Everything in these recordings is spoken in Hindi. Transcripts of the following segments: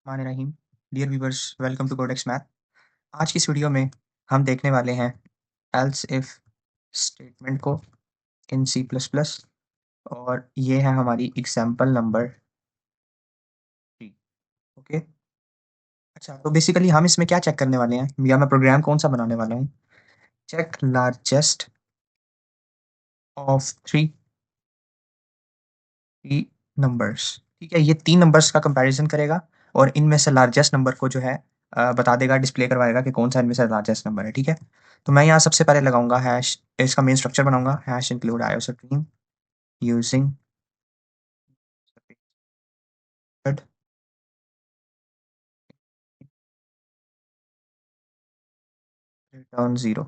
Rahim dear viewers, welcome to Codex math. आज की इस वीडियो में हम देखने वाले हैं एल्स इफ स्टेटमेंट को इन सी प्लस प्लस, और ये है हमारी एग्जाम्पल नंबर 3। ओके, अच्छा, तो बेसिकली हम इसमें क्या चेक करने वाले हैं या मैं प्रोग्राम कौन सा बनाने वाला हूँ? Check largest of three numbers. ठीक है, ये 3 नंबर्स का कंपैरिजन करेगा और इनमें से लार्जेस्ट नंबर को जो है बता देगा, डिस्प्ले करवाएगा कि कौन सा इनमें से लार्जेस्ट नंबर है। ठीक है, तो मैं यहाँ सबसे पहले लगाऊंगा हैश, इसका मेन स्ट्रक्चर बनाऊंगा hash include iostream using return 0।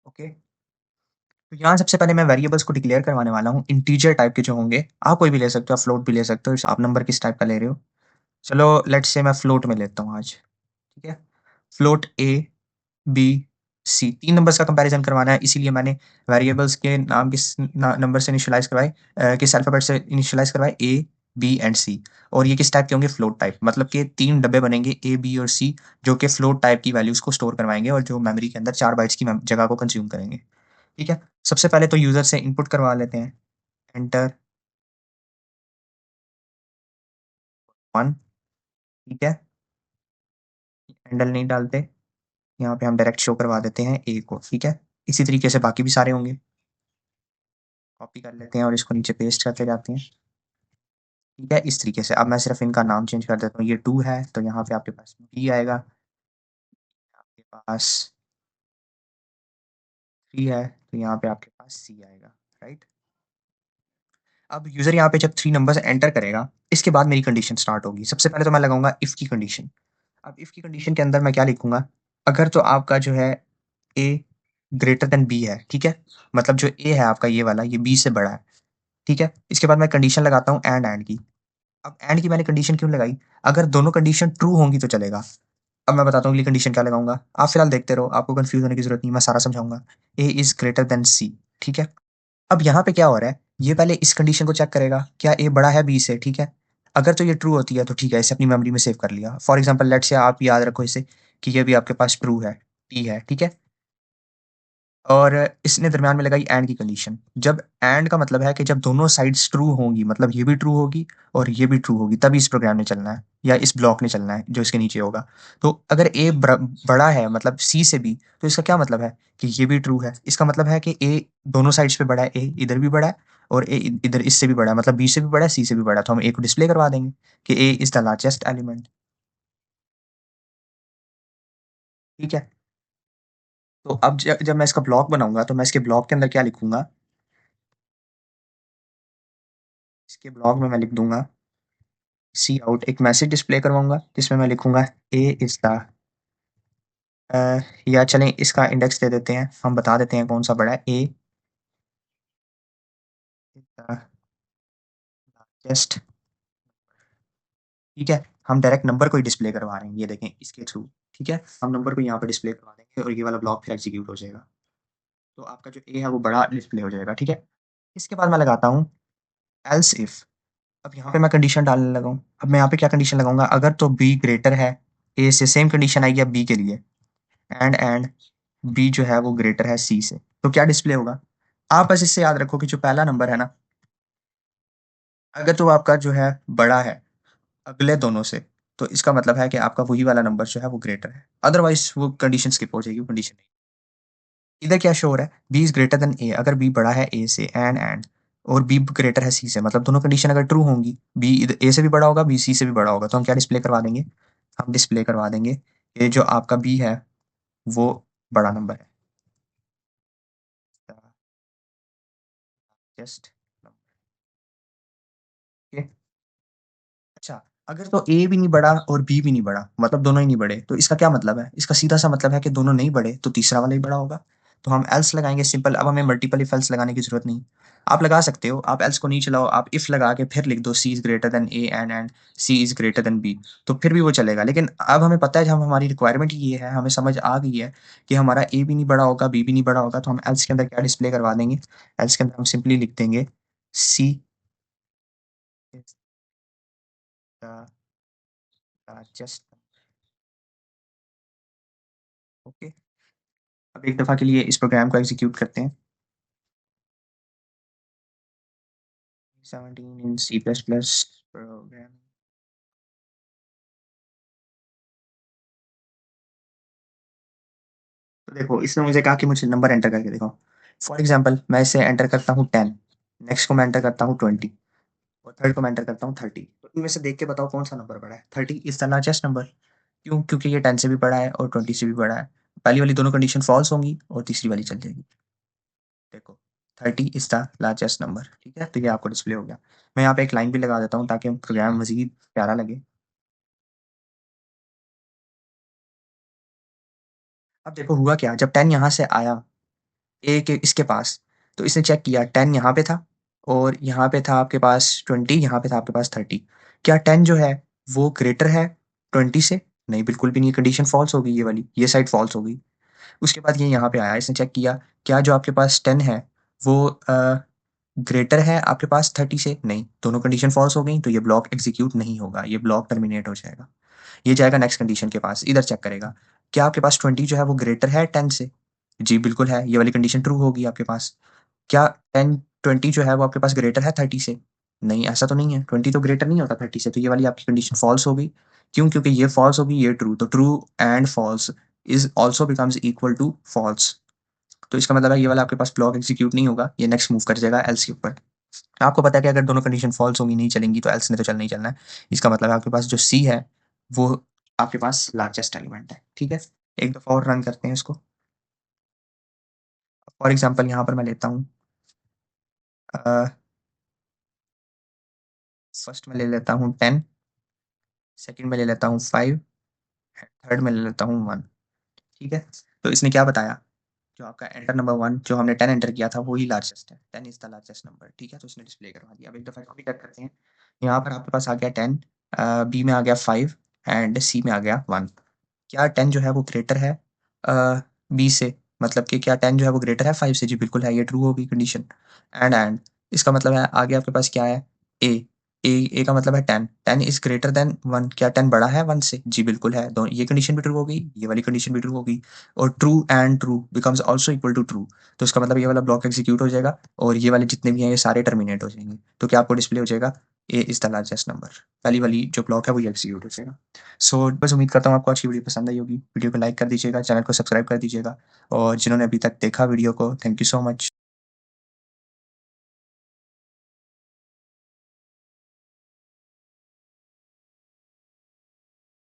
Okay, तो यहाँ सबसे पहले मैं वेरिएबल्स को डिक्लेयर करवाने वाला हूँ, इंटीजर टाइप के जो होंगे। आप कोई भी ले सकते हो, आप फ्लोट भी ले सकते हो, आप नंबर किस टाइप का ले रहे हो। चलो लेट्स से मैं फ्लोट में लेता हूँ आज। ठीक है, float A B C, 3 numbers का कंपैरिजन करवाना है, इसीलिए मैंने वेरिएबल्स के नाम किस नंबर से इनिशियलाइज करवाए, किस अल्फाबेट से इनिशियलाइज करवाए, ए बी एंड सी। और ये किस टाइप के होंगे? फ्लोट टाइप, मतलब कि 3 डब्बे बनेंगे ए बी और सी, जो कि फ्लोट टाइप की वैल्यूज को स्टोर करवाएंगे और जो मेमोरी के अंदर 4 बाइट्स की जगह को कंज्यूम करेंगे। ठीक है, सबसे पहले तो यूजर से इनपुट करवा लेते हैं, एंटर 1। ठीक है, हैंडल नहीं डालते, यहाँ पे हम डायरेक्ट शो करवा देते हैं ए को। ठीक है, इसी तरीके से बाकी भी सारे होंगे, कॉपी कर लेते हैं और इसको नीचे पेस्ट करते जाते हैं। ठीक है, इस तरीके से अब मैं सिर्फ इनका नाम चेंज कर देता हूँ। ये 2 है तो यहाँ पे आपके पास बी आएगा, आपके पास 3 है तो यहाँ पे आपके पास सी आएगा। राइट, अब यूजर यहाँ पे जब 3 नंबर्स एंटर करेगा, इसके बाद मेरी कंडीशन स्टार्ट होगी। सबसे पहले तो मैं लगाऊंगा इफ की कंडीशन। अब इफ की कंडीशन के अंदर मैं क्या लिखूंगा? अगर तो आपका जो है ए ग्रेटर देन बी है, ठीक है, मतलब जो ए है आपका ये वाला, ये बी से बड़ा है। ठीक है, इसके बाद मैं कंडीशन लगाता हूँ एंड की। अब एंड की मैंने कंडीशन क्यों लगाई? अगर दोनों कंडीशन ट्रू होंगी तो चलेगा। अब मैं बताता हूँ अगली कंडीशन क्या लगाऊंगा, आप फिलहाल देखते रहो, आपको कंफ्यूज होने की जरूरत नहीं, मैं सारा समझाऊंगा। ए इज ग्रेटर देन सी। ठीक है, अब यहाँ पे क्या हो रहा है, ये पहले इस कंडीशन को चेक करेगा, क्या ए बड़ा है बी से। ठीक है, अगर तो ये ट्रू होती है तो ठीक है, इसे अपनी मेमोरी में सेव कर लिया। फॉर एग्जाम्पल लेट से आप याद रखो इसे कि ये भी आपके पास ट्रू है, टी है। ठीक है, और इसने दरमियान में लगाई एंड की कंडीशन। जब एंड का मतलब है कि जब दोनों साइड्स ट्रू होंगी, मतलब ये भी ट्रू होगी और ये भी ट्रू होगी, तभी इस प्रोग्राम ने चलना है या इस ब्लॉक ने चलना है जो इसके नीचे होगा। तो अगर ए बड़ा है, मतलब सी से बी, तो इसका क्या मतलब है कि ये भी ट्रू है। इसका मतलब है कि ए दोनों साइड्स पे बड़ा है, ए इधर भी बड़ा है और ए इधर इससे भी बड़ा है, मतलब बी से भी बड़ा है सी से भी बड़ा है। तो हम ए को डिस्प्ले करवा देंगे कि ए इज द लार्जेस्ट एलिमेंट। ठीक है, तो अब जब मैं इसका ब्लॉक बनाऊंगा तो मैं इसके ब्लॉक के अंदर क्या लिखूंगा? इसके ब्लॉग में मैं लिख दूंगा सी आउट, एक मैसेज डिस्प्ले करवाऊंगा जिसमें मैं लिखूंगा ए इज द, या चलें इसका इंडेक्स दे देते हैं, हम बता देते हैं कौन सा बड़ा है। ए इज द लार्जेस्ट। ठीक है, हम डायरेक्ट नंबर को ही डिस्प्ले करवा रहे हैं, ये देखें इसके थ्रू। ठीक है, हम नंबर को यहाँ पे डिस्प्ले करवा देंगे और ये वाला ब्लॉक फिर एग्जीक्यूट हो जाएगा, तो आपका जो ए है वो बड़ा डिस्प्ले हो जाएगा। ठीक है, इसके बाद मैं लगाता हूँ एल्स इफ। अब यहाँ पे मैं कंडीशन डालने लगा हूँ। अब मैं यहाँ पे क्या कंडीशन लगाऊंगा? अगर तो बी ग्रेटर है ए से, सेम कंडीशन आएगी अब बी के लिए, एंड बी जो है वो ग्रेटर है सी से, तो क्या डिस्प्ले होगा? आप बस इससे याद रखो कि जो पहला नंबर है ना, अगर तो आपका जो है बड़ा है अगले दोनों से, तो इसका मतलब है कि आपका वही वाला नंबर जो है वो ग्रेटर है, अदरवाइज वो कंडीशन स्किप हो जाएगी, वो कंडीशन नहीं। इधर क्या शो हो रहा है? बी इज ग्रेटर देन ए, अगर बी बड़ा है ए से, एंड और बी ग्रेटर है सी से, मतलब दोनों कंडीशन अगर ट्रू होंगी, बी ए से भी बड़ा होगा बी सी से भी बड़ा होगा, तो हम क्या डिस्प्ले करवा देंगे? हम डिस्प्ले करवा देंगे कि जो आपका बी है वो बड़ा नंबर है, जस्ट। अच्छा, अगर तो ए भी नहीं बढ़ा और बी भी नहीं बढ़ा, मतलब दोनों ही नहीं बढ़े, तो इसका क्या मतलब है? इसका सीधा सा मतलब है कि दोनों नहीं बढ़े तो तीसरा वाला ही बड़ा होगा। तो हम एल्स लगाएंगे सिंपल। अब हमें मल्टीपल इफ एल्स लगाने की जरूरत नहीं, आप लगा सकते हो, आप एल्स को नहीं चलाओ, आप इफ लगा के फिर लिख दो C is greater than A and C is greater than B, तो फिर भी वो चलेगा। लेकिन अब हमें पता है, जब हमारी रिक्वायरमेंट ये है, हमें समझ आ गई है कि हमारा ए भी नहीं बड़ा होगा बी भी नहीं बड़ा होगा, तो हम एल्स के अंदर क्या डिस्प्ले करवा देंगे? एल्स के अंदर हम सिंपली लिख देंगे सी लार्जेस्ट। ओके, अब एक दफ़ा के लिए इस प्रोग्राम को एग्ज़ीक्यूट करते हैं। 17 इन सी प्लस प्लस प्रोग्राम। तो देखो, इसने मुझे कहा कि मुझे नंबर एंटर करके दिखाओ। फॉर एग्ज़ाम्पल मैं इसे एंटर करता हूँ 10, नेक्स्ट को मैं एंटर करता हूँ 20 और थर्ड को मैं एंटर करता हूँ 30। तो इनमें से देख के बताओ कौन-सा नंबर बड़ा है? 30 इज़ द लार्जेस्ट नंबर। क्यों? क्योंकि ये 10 से भी बड़ा है और 20 से भी बड़ा है। पहली वाली दोनों कंडीशन फ़ॉल्स होंगी और तीसरी वाली चल जाएगी। देखो, 30 इज़ द लार्जेस्ट नंबर, ठीक है? तो ये आपको डिस्प्ले हो गया। मैं यहाँ पे एक लाइन भी लगा देता हूँ ताकि प्रोग्राम मज़ीद प्यारा लगे। अब देखो हुआ क्या, जब 10 यहाँ से आया ए के इसके पास, तो इसने चेक किया 10 यहाँ पे था और यहाँ पे था आपके पास 20, यहाँ पे था आपके पास 30। क्या 10 जो है वो ग्रेटर है 20 से? नहीं, बिल्कुल भी नहीं, कंडीशन फ़ॉल्स हो गई ये वाली, ये साइड फ़ॉल्स हो गई। उसके बाद ये यहाँ पे आया, इसने चेक किया, क्या जो आपके पास 10 है वो ग्रेटर है आपके पास 30 से? नहीं, दोनों कंडीशन फ़ॉल्स हो गई, तो ये ब्लॉक एग्ज़ीक्यूट नहीं होगा, ये ब्लॉक टर्मिनेट हो जाएगा। ये जाएगा नेक्स्ट कंडीशन के पास, इधर चेक करेगा, क्या आपके पास 20 जो है वो ग्रेटर है 10 से? जी, बिल्कुल है, ये वाली कंडीशन ट्रू होगी आपके पास। क्या 10 20 जो है वो आपके पास ग्रेटर है 30 से? नहीं, ऐसा तो नहीं है, 20 तो ग्रेटर नहीं होता 30 से, तो ये वाली आपकी कंडीशन फ़ॉल्स हो गई। क्यों? क्योंकि ये फ़ॉल्स होगी, ये ट्रू, तो true and false is also becomes equal to false. तो इसका मतलब है ये वाला आपके पास ब्लॉक एग्ज़ीक्यूट नहीं होगा, ये नेक्स्ट मूव कर जाएगा एल्स के ऊपर। आपको पता है कि अगर दोनों कंडीशन फ़ॉल्स होंगी, नहीं चलेंगी, तो एल्स ने तो चलना ही चलना है। इसका मतलब है आपके पास जो सी है, वो आपके पास लार्जेस्ट एलिमेंट है, ठीक है? एक दफ़ा और रन करते हैं इसको। फॉर एग्ज़ाम्पल यहाँ पर मैं लेता हूँ अ, फर्स्ट में ले लेता हूँ 10, सेकंड में ले लेता हूँ 5, थर्ड में ले लेता हूँ 1, ठीक है? तो इसने क्या बताया, जो आपका एंटर नंबर 1 जो हमने 10 एंटर किया था वो ही लार्जेस्ट है, 10 इज़ द लार्जेस्ट नंबर, ठीक है? तो इसने डिस्प्ले करवा दिया। अब एक दफ़ा कॉपी चेक करते हैं। यहाँ पर आपके पास आ गया 10, बी में आ गया 5 एंड सी में आ गया 1। क्या 10 जो है वो ग्रेटर है बी से? मतलब कि क्या 10 जो है वो ग्रेटर है 5 से? जी बिल्कुल है, ये ट्रू होगी कंडीशन। एंड इसका मतलब है आगे आपके पास क्या है? ए। ए का मतलब है 10, 10 इज़ ग्रेटर देन 1। क्या 10 बड़ा है 1 से? जी बिल्कुल है। दो ये कंडीशन भी ट्रू हो गई, ये वाली कंडीशन भी ट्रू हो गई और true and true becomes also equal to true. तो इसका मतलब ये वाला ब्लॉक एग्जीक्यूट हो जाएगा और ये वाले जितने भी हैं ये सारे टर्मिनेट हो जाएंगे। तो क्या आपको डिस्प्ले हो जाएगा? A is the largest number. पहली वाली जो ब्लॉक है वो ये एग्जीक्यूट हो जाएगा। सो बस उम्मीद करता हूँ आपको आज की वीडियो पसंद आई होगी। वीडियो को लाइक कर दीजिएगा, चैनल को सब्सक्राइब कर दीजिएगा और जिन्होंने अभी तक देखा वीडियो को, थैंक यू सो मच।